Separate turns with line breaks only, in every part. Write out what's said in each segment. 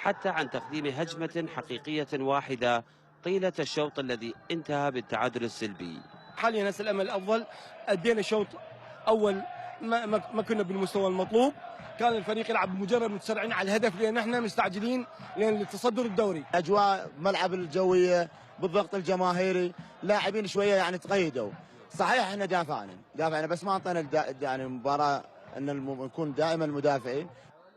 حتى عن تقديم هجمة حقيقية واحدة طيلة الشوط الذي انتهى بالتعادل السلبي.
حاليا هسه الامل الافضل، ادينا شوط اول ما كنا بالمستوى المطلوب، كان الفريق يلعب بمجرد متسرعين على الهدف لان احنا مستعجلين لان التصدر الدوري.
اجواء ملعب الجويه بالضغط الجماهيري، لاعبين شويه يعني تقيدوا. صحيح احنا دافعنا بس ما اعطينا يعني المباراه ان نكون دائما مدافعين.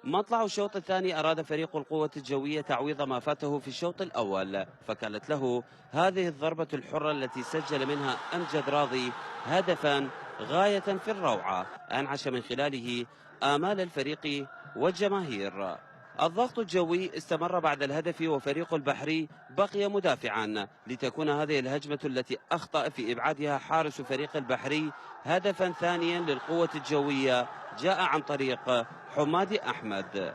مطلع الشوط الثاني أراد فريق القوة الجوية تعويض ما فاته في الشوط الأول، فكانت له هذه الضربة الحرة التي سجل منها أمجد راضي هدفا غاية في الروعة أنعش من خلاله آمال الفريق والجماهير. الضغط الجوي استمر بعد الهدف وفريق البحري بقي مدافعا لتكون هذه الهجمة التي أخطأ في إبعادها حارس فريق البحري هدفا ثانيا للقوة الجوية جاء عن طريق حمادي أحمد.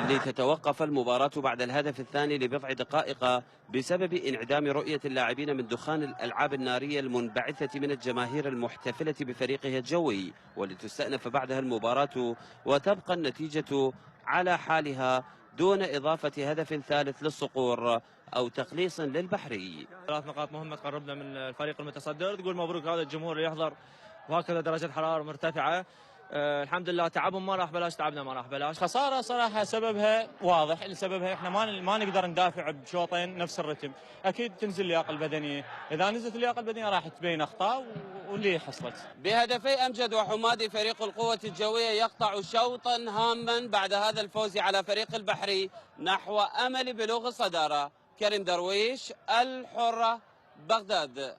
لتتوقف المباراة بعد الهدف الثاني لبضع دقائق بسبب انعدام رؤية اللاعبين من دخان الألعاب النارية المنبعثة من الجماهير المحتفلة بفريقها الجوي، ولتستأنف بعدها المباراة وتبقى النتيجة على حالها دون إضافة هدف ثالث للصقور أو تقليص للبحري.
3 نقاط مهمة تقربنا من الفريق المتصدر، تقول مبروك هذا الجمهور اللي يحضر وهكذا درجة حرارة مرتفعة. الحمد لله تعبهم ما راح بلاش، تعبنا ما راح بلاش.
خسارة صراحة سببها واضح، سببها احنا ما نقدر ندافع بشوطين نفس الرتم، اكيد تنزل اللياقة البدنية، اذا نزلت اللياقة البدنية راح تبين اخطاء واللي حصلت.
بهدفي أمجد وحمادي فريق القوة الجوية يقطع شوطا هاما بعد هذا الفوز على فريق البحري نحو أمل بلوغ الصدارة. كريم درويش، الحرة، بغداد.